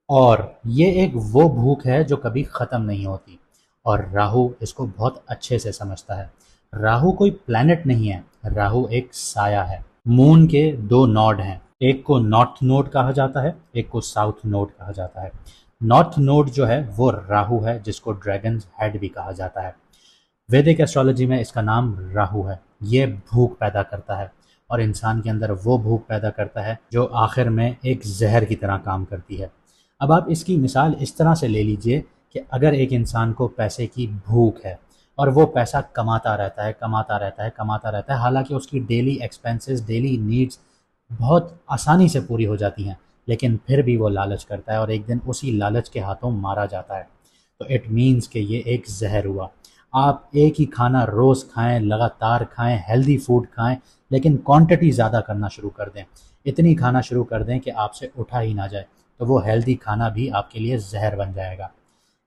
और ये एक वो भूख है जो कभी ख़त्म नहीं होती, और राहु इसको बहुत अच्छे से समझता है। राहु कोई प्लैनेट नहीं है, राहु एक साया है। मून के दो नोड हैं, एक को नॉर्थ नोड कहा जाता है, एक को साउथ नोड कहा जाता है। नॉर्थ नोड जो है वो राहु है, जिसको ड्रैगन हेड भी कहा जाता है। वैदिक एस्ट्रोलॉजी में इसका नाम राहु है। ये भूख पैदा करता है, और इंसान के अंदर वो भूख पैदा करता है जो आखिर में एक जहर की तरह काम करती है। अब आप इसकी मिसाल इस तरह से ले लीजिए कि अगर एक इंसान को पैसे की भूख है और वो पैसा कमाता रहता है, कमाता रहता है, कमाता रहता है, हालांकि उसकी डेली एक्सपेंसेस, डेली नीड्स बहुत आसानी से पूरी हो जाती हैं, लेकिन फिर भी वो लालच करता है और एक दिन उसी लालच के हाथों मारा जाता है। तो इट मीन्स कि ये एक जहर हुआ। आप एक ही खाना रोज़ खाएं, लगातार खाएं, हेल्दी फूड खाएं, लेकिन क्वांटिटी ज़्यादा करना शुरू कर दें, इतनी खाना शुरू कर दें कि आपसे उठा ही ना जाए, तो वो हेल्दी खाना भी आपके लिए जहर बन जाएगा।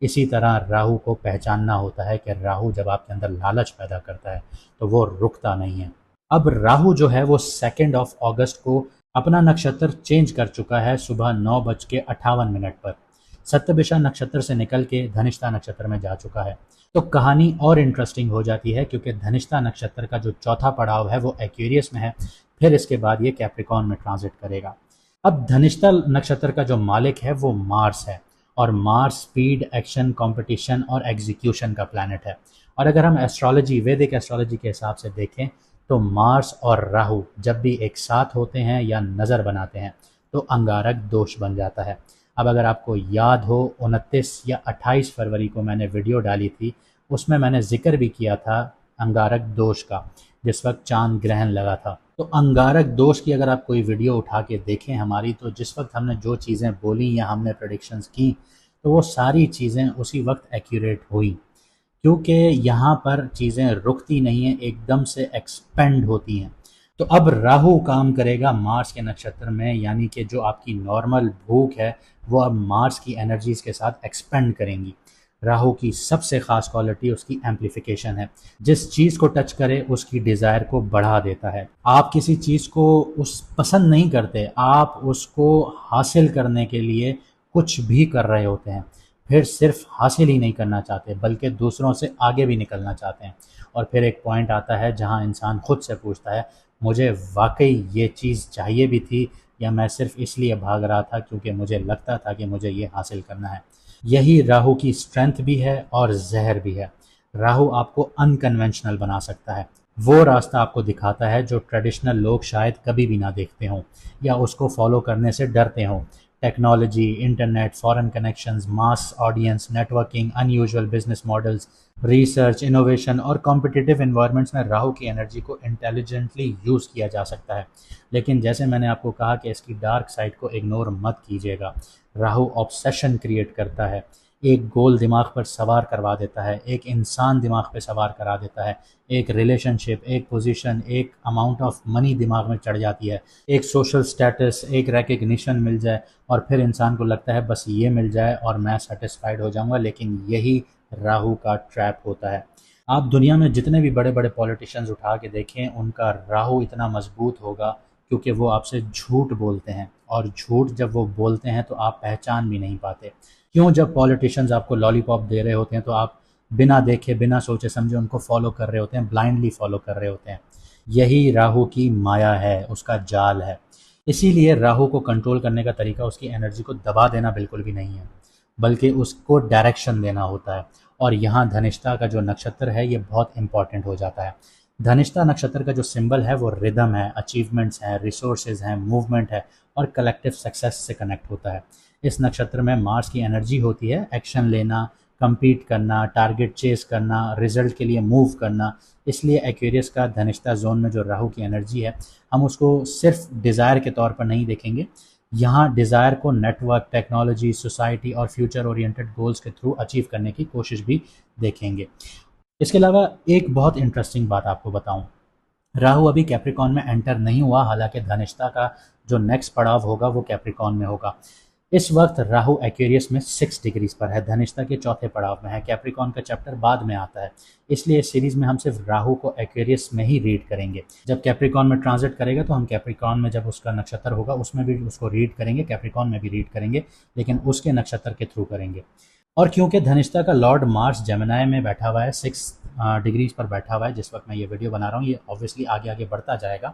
इसी तरह राहु को पहचानना होता है कि राहु जब आपके अंदर लालच पैदा करता है तो वो रुकता नहीं है। अब राहु जो है वो 2 अगस्त को अपना नक्षत्र चेंज कर चुका है, सुबह 9:58 पर सप्तभिषा नक्षत्र से निकल के धनिष्ठा नक्षत्र में जा चुका है। तो कहानी और इंटरेस्टिंग हो जाती है, क्योंकि धनिष्ठा नक्षत्र का जो चौथा पड़ाव है वो एक्वेरियस में है, फिर इसके बाद ये कैप्रिकॉर्न में ट्रांजिट करेगा। अब धनिष्ठा नक्षत्र का जो मालिक है वो मार्स है, और मार्स स्पीड, एक्शन, कंपटीशन और एग्जीक्यूशन का प्लैनेट है। और अगर हम एस्ट्रोलॉजी, वैदिक एस्ट्रोलॉजी के हिसाब से देखें तो मार्स और राहु जब भी एक साथ होते हैं या नज़र बनाते हैं तो अंगारक दोष बन जाता है। अब अगर आपको याद हो, 29 या 28 फरवरी को मैंने वीडियो डाली थी, उसमें मैंने जिक्र भी किया था अंगारक दोष का, जिस वक्त चांद ग्रहण लगा था। तो अंगारक दोष की अगर आप कोई वीडियो उठा के देखें हमारी, तो जिस वक्त हमने जो चीज़ें बोली या हमने प्रेडिक्शंस की, तो वो सारी चीज़ें उसी वक्त एक्यूरेट हुई, क्योंकि यहाँ पर चीज़ें रुकती नहीं हैं, एकदम से एक्सपेंड होती हैं। तो अब राहु काम करेगा मार्स के नक्षत्र में, यानी कि जो आपकी नॉर्मल भूख है वो अब मार्स की एनर्जीज के साथ एक्सपेंड करेंगी। राहु की सबसे ख़ास क्वालिटी उसकी एम्प्लीफिकेशन है। जिस चीज़ को टच करे उसकी डिज़ायर को बढ़ा देता है। आप किसी चीज़ को उस पसंद नहीं करते, आप उसको हासिल करने के लिए कुछ भी कर रहे होते हैं, फिर सिर्फ हासिल ही नहीं करना चाहते बल्कि दूसरों से आगे भी निकलना चाहते हैं। और फिर एक पॉइंट आता है जहां इंसान खुद से पूछता है, मुझे वाकई ये चीज़ चाहिए भी थी, या मैं सिर्फ इसलिए भाग रहा था क्योंकि मुझे लगता था कि मुझे ये हासिल करना है। यही राहु की स्ट्रेंथ भी है और जहर भी है। राहु आपको अनकन्वेंशनल बना सकता है, वो रास्ता आपको दिखाता है जो ट्रेडिशनल लोग शायद कभी भी ना देखते हों या उसको फॉलो करने से डरते हों। Technology, internet, foreign connections, mass audience, networking, unusual business models, research, innovation और कॉम्पिटिटिव इन्वायरमेंट्स में राहु की एनर्जी को इंटेलिजेंटली यूज़ किया जा सकता है। लेकिन जैसे मैंने आपको कहा कि इसकी डार्क साइड को इग्नोर मत कीजिएगा। राहु ऑब्सेशन क्रिएट करता है, एक गोल दिमाग पर सवार करवा देता है, एक इंसान दिमाग पे सवार करा देता है, एक रिलेशनशिप, एक पोजीशन, एक अमाउंट ऑफ मनी दिमाग में चढ़ जाती है, एक सोशल स्टेटस, एक रिकग्निशन मिल जाए, और फिर इंसान को लगता है बस ये मिल जाए और मैं सेटिस्फाइड हो जाऊंगा। लेकिन यही राहु का ट्रैप होता है। आप दुनिया में जितने भी बड़े बड़े पॉलिटिशियंस उठा के देखें, उनका राहु इतना मजबूत होगा क्योंकि वो आपसे झूठ बोलते हैं, और झूठ जब वो बोलते हैं तो आप पहचान भी नहीं पाते। क्यों? जब पॉलिटिशियंस आपको लॉलीपॉप दे रहे होते हैं तो आप बिना देखे, बिना सोचे समझे उनको फॉलो कर रहे होते हैं, ब्लाइंडली फॉलो कर रहे होते हैं। यही राहु की माया है, उसका जाल है। इसीलिए राहु को कंट्रोल करने का तरीका उसकी एनर्जी को दबा देना बिल्कुल भी नहीं है, बल्कि उसको डायरेक्शन देना होता है। और यहाँ धनिष्ठा का जो नक्षत्र है ये बहुत इंपॉर्टेंट हो जाता है। धनिष्ठा नक्षत्र का जो सिंबल है वो रिदम है, अचीवमेंट्स हैं, रिसोर्सेज हैं, मूवमेंट है, और कलेक्टिव सक्सेस से कनेक्ट होता है। इस नक्षत्र में मार्स की एनर्जी होती है एक्शन लेना, compete करना, टारगेट चेस करना, रिजल्ट के लिए मूव करना। इसलिए एक्वेरियस का धनिष्ठा जोन में जो राहु की एनर्जी है, हम उसको सिर्फ डिज़ायर के तौर पर नहीं देखेंगे। यहाँ डिज़ायर को नेटवर्क, टेक्नोलॉजी, सोसाइटी और फ्यूचर ओरिएंटेड गोल्स के थ्रू अचीव करने की कोशिश भी देखेंगे। इसके अलावा एक बहुत इंटरेस्टिंग बात आपको बताऊं, राहु अभी कैप्रिकॉन में एंटर नहीं हुआ, हालांकि धनिष्ठा का जो नेक्स्ट पड़ाव होगा वो कैप्रिकॉन में होगा। इस वक्त राहु एक्वेरियस में 6 डिग्रीज पर है, धनिष्ठा के चौथे पड़ाव में है। कैप्रिकॉन का चैप्टर बाद में आता है, इसलिए इस सीरीज में हम सिर्फ राहु को एक्वेरियस में ही रीड करेंगे। जब कैप्रिकॉन में ट्रांजिट करेगा तो हम कैप्रिकॉन में जब उसका नक्षत्र होगा उसमें भी उसको रीड करेंगे, कैप्रिकॉन में भी रीड करेंगे, लेकिन उसके नक्षत्र के थ्रू करेंगे। और क्योंकि धनिष्ठा का लॉर्ड मार्स जेमिनाई में बैठा हुआ है, 6 डिग्रीज पर बैठा हुआ है जिस वक्त मैं ये वीडियो बना रहा हूँ, ये ऑब्वियसली आगे आगे बढ़ता जाएगा।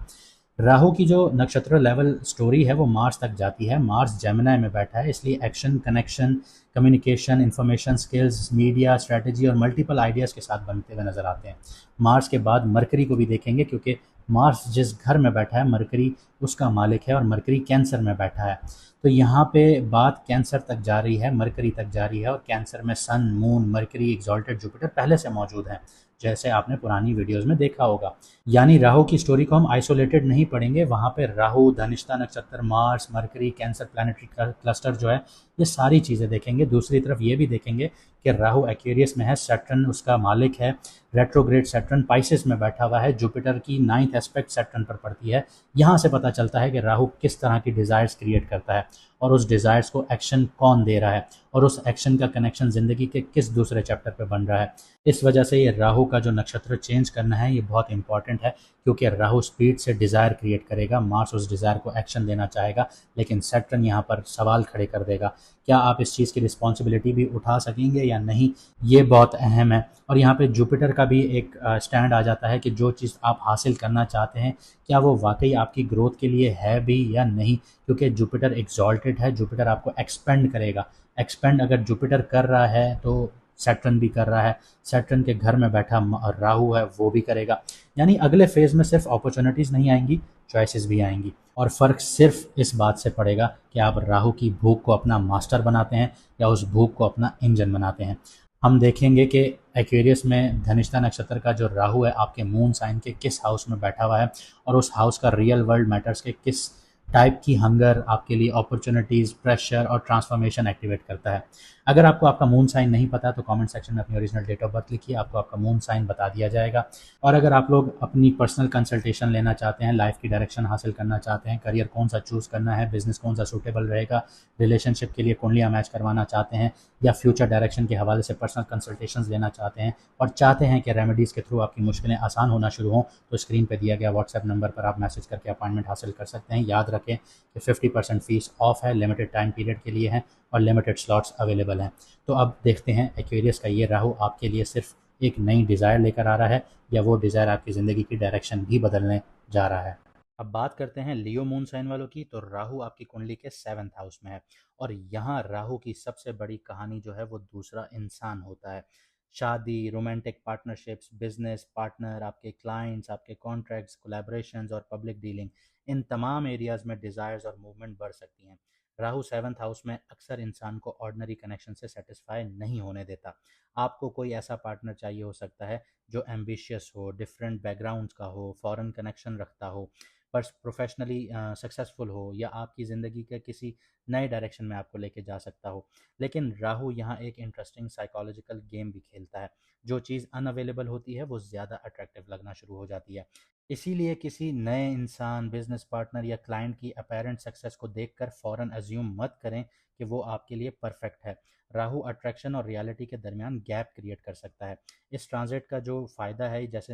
राहु की जो नक्षत्र लेवल स्टोरी है वो मार्स तक जाती है। मार्स जेमिनाई में बैठा है, इसलिए action, connection, communication, information, skills, media, strategy और मल्टीपल आइडियाज़ के साथ बनते हुए नजर आते हैं। मार्स के बाद मरकरी को भी देखेंगे, क्योंकि मार्स जिस घर में बैठा है मरकरी उसका मालिक है, और मरकरी कैंसर में बैठा है। तो यहाँ पे बात कैंसर तक जा रही है, मरकरी तक जा रही है, और कैंसर में सन, मून, मरकरी, एग्जॉल्टेड जुपिटर पहले से मौजूद हैं, जैसे आपने पुरानी वीडियोस में देखा होगा। यानी राहु की स्टोरी को हम आइसोलेटेड नहीं पढ़ेंगे, वहाँ पे राहु, धनिष्ठा नक्षत्र, Mars, mercury, cancer planetary cluster जो है, ये सारी चीज़ें देखेंगे। दूसरी तरफ ये भी देखेंगे कि राहु एक्वेरियस में है, सैटर्न उसका मालिक है, रेट्रोग्रेड सैटर्न पाइसेस में बैठा हुआ है, जुपिटर की 9th एस्पेक्ट सैटर्न पर पड़ती है। यहाँ से पता चलता है कि राहु किस तरह की डिज़ायर्स क्रिएट करता है, और उस डिज़ायर्स को एक्शन कौन दे रहा है, और उस एक्शन का कनेक्शन ज़िंदगी के किस दूसरे चैप्टर पे बन रहा है। इस वजह से ये राहु का जो नक्षत्र चेंज करना है ये बहुत इंपॉर्टेंट है, क्योंकि राहु स्पीड से डिज़ायर क्रिएट करेगा, मार्स उस डिज़ायर को एक्शन देना चाहेगा, लेकिन सैटर्न यहाँ पर सवाल खड़े कर देगा, क्या आप इस चीज़ की रिस्पॉन्सिबिलिटी भी उठा सकेंगे या नहीं, ये बहुत अहम है। और यहाँ पे जुपिटर का भी एक स्टैंड आ जाता है कि जो चीज़ आप हासिल करना चाहते हैं क्या वो वाकई आपकी ग्रोथ के लिए है भी या नहीं, क्योंकि जुपिटर एक्सॉल्टेड है, जुपिटर आपको एक्सपेंड करेगा। एक्सपेंड अगर जुपिटर कर रहा है तो सैटर्न भी कर रहा है, सैटर्न के घर में बैठा राहु है वो भी करेगा। यानी अगले फेज में सिर्फ अपॉर्चुनिटीज़ नहीं आएंगी, चॉइसेस भी आएंगी, और फ़र्क सिर्फ इस बात से पड़ेगा कि आप राहु की भूख को अपना मास्टर बनाते हैं या उस भूख को अपना इंजन बनाते हैं। हम देखेंगे कि एक्वेरियस में धनिष्ठा नक्षत्र का जो राहु है आपके मून साइन के किस हाउस में बैठा हुआ है, और उस हाउस का रियल वर्ल्ड मैटर्स के किस टाइप की हंगर आपके लिए अपॉर्चुनिटीज़, प्रेशर और ट्रांसफॉर्मेशन एक्टिवेट करता है। अगर आपको आपका मून साइन नहीं पता तो कमेंट सेक्शन में अपनी ओरिजिनल डेट ऑफ बर्थ लिखिए, आपको आपका मून साइन बता दिया जाएगा। और अगर आप लोग अपनी पर्सनल कंसल्टेशन लेना चाहते हैं, लाइफ की डायरेक्शन हासिल करना चाहते हैं, करियर कौन सा चूज़ करना है, बिजनेस कौन सा सूटेबल रहेगा, रिलेशनशिप के लिए कुंडलियाँ मैच करवाना चाहते हैं, या फ्यूचर डायरेक्शन के हवाले से पर्सनल कंसल्टेशंस लेना चाहते हैं, और चाहते हैं कि रेमेडीज़ के थ्रू आपकी मुश्किलें आसान होना शुरू हों, तो स्क्रीन पर दिया गया व्हाट्सएप नंबर पर आप मैसेज करके अपॉइंटमेंट हासिल कर सकते हैं। याद रखें कि 50% फ़ीस ऑफ है, लिमिटेड टाइम पीरियड के लिए है, और लिमिटेड स्लॉट्स अवेलेबल हैं। तो अब देखते हैं एक्वेरियस का ये राहु आपके लिए सिर्फ एक नई डिज़ायर लेकर आ रहा है, या वो डिज़ायर आपकी ज़िंदगी की डायरेक्शन भी बदलने जा रहा है। अब बात करते हैं लियो मून साइन वालों की। तो राहु आपकी कुंडली के 7th हाउस में है, और यहाँ राहु की सबसे बड़ी कहानी जो है वो दूसरा इंसान होता है। शादी, रोमांटिक पार्टनरशिप्स, बिजनेस पार्टनर, आपके क्लाइंट्स, आपके कॉन्ट्रैक्ट्स, कोलैबोरेशंस और पब्लिक डीलिंग, इन तमाम एरियाज़ में डिज़ायर्स और मूवमेंट बढ़ सकती हैं। राहु 7th हाउस में अक्सर इंसान को ऑर्डिनरी कनेक्शन से सेटिस्फाई नहीं होने देता। आपको कोई ऐसा पार्टनर चाहिए हो सकता है जो एम्बिशियस हो, डिफरेंट बैकग्राउंड्स का हो, फॉरेन कनेक्शन रखता हो, पर प्रोफेशनली सक्सेसफुल हो, या आपकी ज़िंदगी के किसी नए डायरेक्शन में आपको लेके जा सकता हो। लेकिन राहु यहाँ एक इंटरेस्टिंग साइकोलॉजिकल गेम भी खेलता है। जो चीज़ अनअवेलेबल होती है वो ज़्यादा अट्रैक्टिव लगना शुरू हो जाती है। इसीलिए किसी नए इंसान, बिजनेस पार्टनर या क्लाइंट की अपेरेंट सक्सेस को देखकर फ़ौरन अज्यूम मत करें कि वो आपके लिए परफेक्ट है। राहु अट्रैक्शन और रियलिटी के दरमियान गैप क्रिएट कर सकता है। इस ट्रांजिट का जो फ़ायदा है, जैसे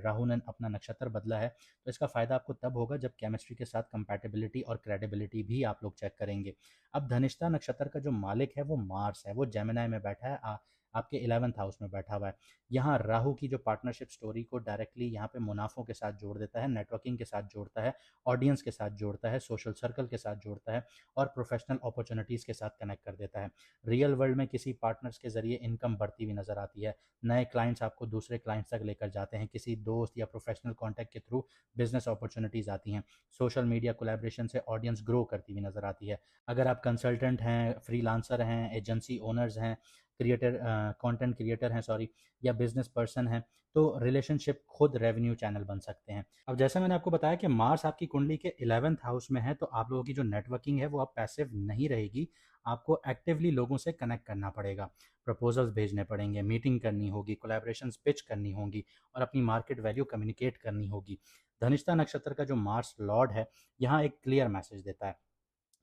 राहु ने अपना नक्षत्र बदला है, तो इसका फ़ायदा आपको तब होगा जब केमिस्ट्री के साथ कंपैटिबिलिटी और क्रेडिबिलिटी भी आप लोग चेक करेंगे। अब धनिष्ठा नक्षत्र का जो मालिक है वो मार्स है, वो जेमिनाई में बैठा है, आपके 11th हाउस में बैठा हुआ है। यहाँ राहु की जो पार्टनरशिप स्टोरी को डायरेक्टली यहाँ पे मुनाफों के साथ जोड़ देता है, नेटवर्किंग के साथ जोड़ता है, ऑडियंस के साथ जोड़ता है, सोशल सर्कल के साथ जोड़ता है, और प्रोफेशनल अपॉर्चुनिटीज़ के साथ कनेक्ट कर देता है। रियल वर्ल्ड में किसी पार्टनर्स के जरिए इनकम बढ़ती हुई नजर आती है। नए क्लाइंट्स आपको दूसरे क्लाइंट्स तक लेकर जाते हैं, किसी दोस्त या प्रोफेशनल कॉन्टैक्ट के थ्रू बिजनेस अपॉर्चुनिटीज़ आती हैं, सोशल मीडिया कोलैबोरेशन से ऑडियंस ग्रो करती हुई नजर आती है। अगर आप कंसल्टेंट हैं, फ्रीलांसर हैं, एजेंसी ओनर्स हैं, क्रिएटर कंटेंट क्रिएटर हैं सॉरी, या बिजनेस पर्सन हैं, तो रिलेशनशिप खुद रेवेन्यू चैनल बन सकते हैं। अब जैसे मैंने आपको बताया कि मार्स आपकी कुंडली के 11th हाउस में है, तो आप लोगों की जो नेटवर्किंग है वो अब पैसिव नहीं रहेगी, आपको एक्टिवली लोगों से कनेक्ट करना पड़ेगा, प्रपोजल्स भेजने पड़ेंगे, मीटिंग करनी होगी, कोलैबोरेशंस पिच करनी होगी, और अपनी मार्केट वैल्यू कम्युनिकेट करनी होगी। धनिष्ठा नक्षत्र का जो मार्स लॉर्ड है यहाँ एक क्लियर मैसेज देता है,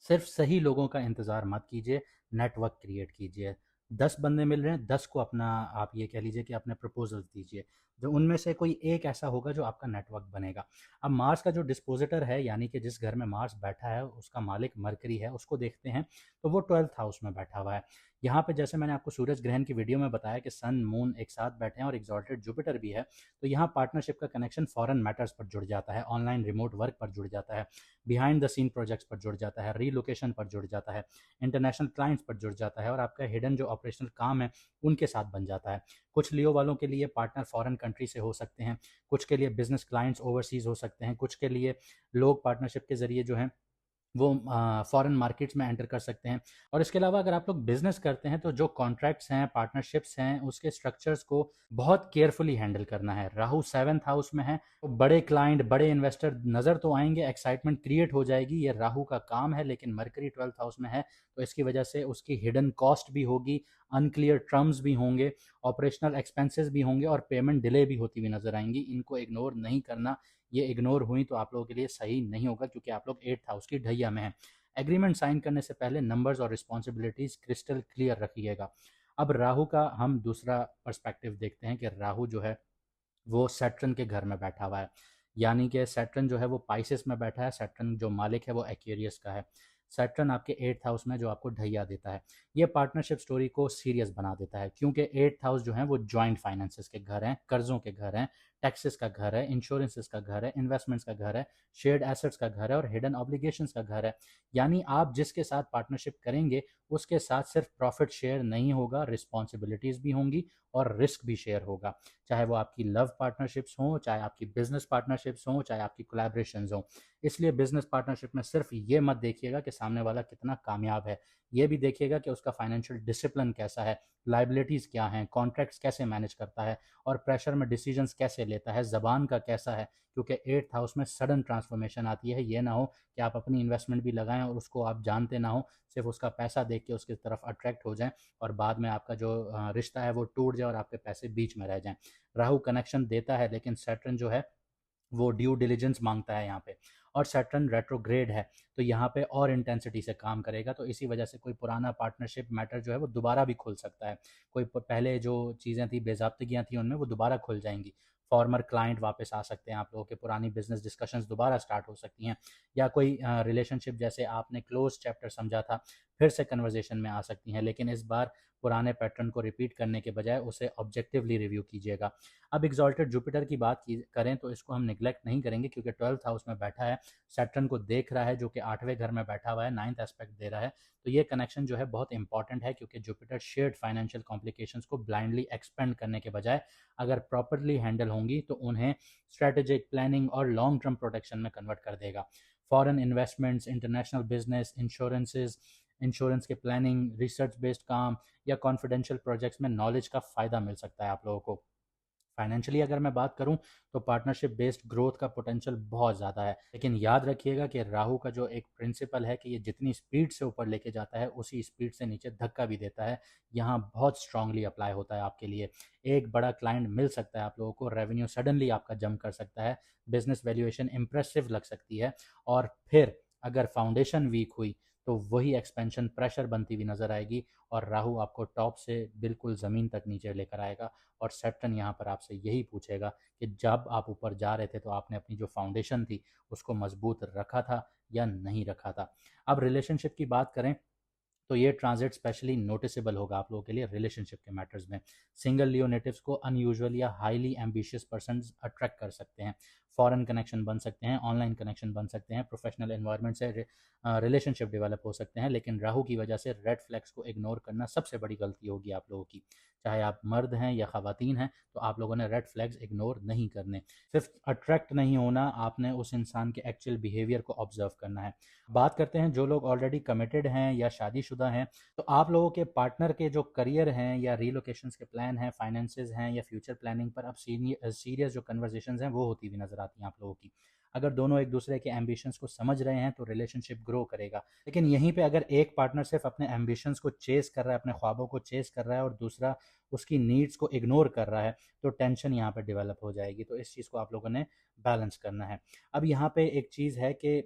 सिर्फ सही लोगों का इंतज़ार मत कीजिए, नेटवर्क क्रिएट कीजिए। 10 बंदे मिल रहे हैं, 10 को अपना आप ये कह लीजिए कि अपने प्रपोज़ल्स दीजिए। जो उनमें से कोई एक ऐसा होगा जो आपका नेटवर्क बनेगा। अब मार्स का जो डिस्पोज़िटर है, यानी कि जिस घर में मार्स बैठा है, उसका मालिक मरकरी है, उसको देखते हैं, तो वो 12th हाउस में बैठा हुआ है। यहाँ पे जैसे मैंने आपको सूरज ग्रहण की वीडियो में बताया कि सन, मून एक साथ बैठे हैं और एक्सॉल्टेड जुपिटर भी है, तो यहाँ पार्टनरशिप का कनेक्शन फॉरेन मैटर्स पर जुड़ जाता है, ऑनलाइन रिमोट वर्क पर जुड़ जाता है, बिहाइंड द सीन प्रोजेक्ट्स पर जुड़ जाता है, रीलोकेशन पर जुड़ जाता है, इंटरनेशनल क्लाइंट्स पर जुड़ जाता है और आपका हिडन जो ऑपरेशनल काम है उनके साथ बन जाता है। कुछ लियो वालों के लिए पार्टनर फॉरेन कंट्री से हो सकते हैं, कुछ के लिए बिजनेस क्लाइंट्स ओवरसीज हो सकते हैं, कुछ के लिए लोग पार्टनरशिप के जरिए जो है वो फॉरेन मार्केट्स में एंटर कर सकते हैं। और इसके अलावा अगर आप लोग बिजनेस करते हैं तो जो कॉन्ट्रैक्ट्स हैं, पार्टनरशिप्स हैं, उसके स्ट्रक्चर्स को बहुत केयरफुली हैंडल करना है। राहु 7th हाउस में है, तो बड़े क्लाइंट, बड़े इन्वेस्टर नज़र तो आएंगे, एक्साइटमेंट क्रिएट हो जाएगी, ये राहु का काम है, लेकिन मरकरी 12th हाउस में है, तो इसकी वजह से उसकी हिडन कॉस्ट भी होगी, अनक्लियर टर्म्स भी होंगे, ऑपरेशनल एक्सपेंसेस भी होंगे और पेमेंट डिले भी होती हुई नजर आएंगी। इनको इग्नोर नहीं करना, ये इग्नोर हुई तो आप लोगों के लिए सही नहीं होगा, क्योंकि आप लोग 8th हाउस की ढैया में हैं। एग्रीमेंट साइन करने से पहले नंबर्स और रिस्पॉन्सिबिलिटीज क्रिस्टल क्लियर रखिएगा। अब राहु का हम दूसरा पर्सपेक्टिव देखते हैं कि राहु जो है वो सैटर्न के घर में बैठा हुआ है, यानी कि सैटर्न जो है वो पाइसेस में बैठा है, सैटर्न जो मालिक है वो एक्वेरियस का है। सैटर्न आपके 8th हाउस में जो आपको ढैया देता है, ये पार्टनरशिप स्टोरी को सीरियस बना देता है, क्योंकि 8th हाउस जो है वो जॉइंट फाइनेंसेस के घर हैं, कर्जों के घर हैं, टैक्सेस का घर है, इंश्योरेंसेस का घर है, इन्वेस्टमेंट्स का घर है, शेयर्ड एसेट्स का घर है और हिडन ऑब्लिगेशंस का घर है। यानी आप जिसके साथ पार्टनरशिप करेंगे उसके साथ सिर्फ प्रॉफिट शेयर नहीं होगा, रिस्पॉन्सिबिलिटीज भी होंगी और रिस्क भी शेयर होगा। चाहे वो आपकी लव पार्टनरशिप्स हों, चाहे आपकी बिजनेस पार्टनरशिप्स हों, चाहे आपकी कोलैबोरेशंस हों। इसलिए बिजनेस पार्टनरशिप में सिर्फ ये मत देखिएगा कि सामने वाला कितना कामयाब है, ये भी देखिएगा कि उसका फाइनेंशियल डिसिप्लिन कैसा है, लाइबिलिटीज़ क्या हैं, कॉन्ट्रैक्ट्स कैसे मैनेज करता है और प्रेशर में डिसीजंस कैसे लेता है, ज़बान का कैसा है, क्योंकि 8th हाउस में सडन ट्रांसफॉर्मेशन आती है। ये ना हो कि आप अपनी इन्वेस्टमेंट भी लगाएं और उसको आप जानते ना हो, सिर्फ उसका पैसा देख के उसकी तरफ अट्रैक्ट हो जाएं और बाद में आपका जो रिश्ता है वो टूट जाए और आपके पैसे बीच में रह जाएं। राहु कनेक्शन देता है, लेकिन सैटर्न जो है वो ड्यू डिलिजेंस मांगता है यहाँ पे, और सैटर्न रेट्रोग्रेड है, तो यहाँ पे और इंटेंसिटी से काम करेगा। तो इसी वजह से कोई पुराना पार्टनरशिप मैटर जो है वो दोबारा भी खुल सकता है। कोई पहले जो चीज़ें थी, बेज़ाब्तगियाँ थी, उनमें वो दोबारा खुल जाएंगी। फॉर्मर क्लाइंट वापस आ सकते हैं, आप लोगों के पुरानी बिजनेस डिस्कशंस दोबारा स्टार्ट हो सकती हैं, या कोई रिलेशनशिप जैसे आपने क्लोज चैप्टर समझा था फिर से कन्वर्जेशन में आ सकती हैं, लेकिन इस बार पुराने पैटर्न को रिपीट करने के बजाय उसे ऑब्जेक्टिवली रिव्यू कीजिएगा। अब एग्जॉल्टेड जुपिटर की बात करें तो इसको हम निगलेक्ट नहीं करेंगे, क्योंकि 12th हाउस में बैठा है, सैटर्न को देख रहा है जो कि 8वें घर में बैठा हुआ है, 9th एस्पेक्ट दे रहा है। तो ये कनेक्शन जो है बहुत इंपॉर्टेंट है, क्योंकि जुपिटर शेयर्ड फाइनेंशियल कॉम्प्लिकेशंस को ब्लाइंडली एक्सपेंड करने के बजाय अगर प्रॉपरली हैंडल होंगी तो उन्हें स्ट्रेटेजिक प्लानिंग और लॉन्ग टर्म प्रोटेक्शन में कन्वर्ट कर देगा। Foreign investments, international business, insurances, insurance के प्लानिंग, रिसर्च बेस्ड काम या कॉन्फिडेंशियल प्रोजेक्ट्स में नॉलेज का फ़ायदा मिल सकता है आप लोगों को। फाइनेंशियली अगर मैं बात करूं तो पार्टनरशिप बेस्ड ग्रोथ का पोटेंशियल बहुत ज़्यादा है, लेकिन याद रखिएगा कि राहु का जो एक प्रिंसिपल है कि ये जितनी स्पीड से ऊपर लेके जाता है उसी स्पीड से नीचे धक्का भी देता है, यहाँ बहुत स्ट्रांगली अप्लाई होता है आपके लिए। एक बड़ा क्लाइंट मिल सकता है आप लोगों को, रेवेन्यू सडनली आपका जंप कर सकता है, बिजनेस वैल्यूएशन इंप्रेसिव लग सकती है, और फिर अगर फाउंडेशन वीक हुई तो वही एक्सपेंशन प्रेशर बनती हुई नजर आएगी और राहु आपको टॉप से बिल्कुल ज़मीन तक नीचे लेकर आएगा। और सैटर्न यहाँ पर आपसे यही पूछेगा कि जब आप ऊपर जा रहे थे तो आपने अपनी जो फाउंडेशन थी उसको मजबूत रखा था या नहीं रखा था। अब रिलेशनशिप की बात करें तो ये ट्रांजिट स्पेशली नोटिसेबल होगा आप लोगों के लिए रिलेशनशिप के मैटर्स में। सिंगल लियो नेटिव्स को अनयूजुअल या हाईली एम्बिशियस पर्सन अट्रैक्ट कर सकते हैं, फॉरेन कनेक्शन बन सकते हैं, ऑनलाइन कनेक्शन बन सकते हैं, प्रोफेशनल एनवायरनमेंट से रिलेशनशिप डेवलप हो सकते हैं, लेकिन राहु की वजह से रेड फ्लैग्स को इग्नोर करना सबसे बड़ी गलती होगी आप लोगों की। चाहे आप मर्द हैं या खवातीन हैं, तो आप लोगों ने रेड फ्लैग्स इग्नोर नहीं करने। सिर्फ अट्रैक्ट नहीं होना, आपने उस इंसान के एक्चुअल बिहेवियर को ऑब्जर्व करना है। बात करते हैं जो लोग ऑलरेडी कमिटेड हैं या शादीशुदा हैं, तो आप लोगों के पार्टनर के जो करियर हैं या रीलोकेशंस के प्लान हैं, फाइनेंसेस हैं या फ्यूचर प्लानिंग पर अब सीरियस जो कन्वर्सेशंस हैं वो होती हुई नजर आती हैं आप लोगों की। अगर दोनों एक दूसरे के एम्बिशंस को समझ रहे हैं तो रिलेशनशिप ग्रो करेगा, लेकिन यहीं पे अगर एक पार्टनर सिर्फ अपने एम्बिशंस को चेस कर रहा है, अपने ख्वाबों को चेस कर रहा है और दूसरा उसकी नीड्स को इग्नोर कर रहा है, तो टेंशन यहाँ पे डेवलप हो जाएगी। तो इस चीज़ को आप लोगों ने बैलेंस करना है। अब यहाँ पे एक चीज़ है कि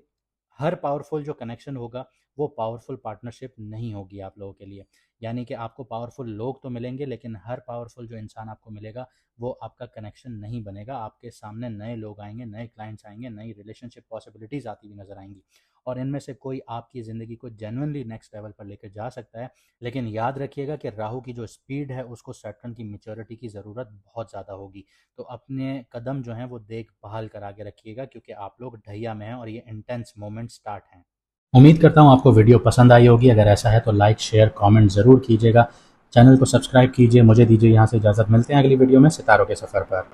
हर पावरफुल जो कनेक्शन होगा वो पावरफुल पार्टनरशिप नहीं होगी आप लोगों के लिए। यानी कि आपको पावरफुल लोग तो मिलेंगे, लेकिन हर पावरफुल जो इंसान आपको मिलेगा वो आपका कनेक्शन नहीं बनेगा। आपके सामने नए लोग आएंगे, नए क्लाइंट्स आएंगे, नई रिलेशनशिप पॉसिबिलिटीज़ आती हुई नज़र आएंगी, और इनमें से कोई आपकी ज़िंदगी को जेन्युइनली नेक्स्ट लेवल पर लेकर जा सकता है। लेकिन याद रखिएगा कि राहु की जो स्पीड है उसको सैटर्न की मैच्योरिटी की ज़रूरत बहुत ज़्यादा होगी। तो अपने कदम जो हैं वो देख भाल कर आगे रखिएगा, क्योंकि आप लोग ढैया में हैं और ये इंटेंस मोमेंट स्टार्ट हैं। उम्मीद करता हूँ आपको वीडियो पसंद आई होगी। अगर ऐसा है तो लाइक शेयर कमेंट ज़रूर कीजिएगा। चैनल को सब्सक्राइब कीजिए। मुझे दीजिए यहाँ से इजाज़त। मिलते हैं अगली वीडियो में सितारों के सफ़र पर।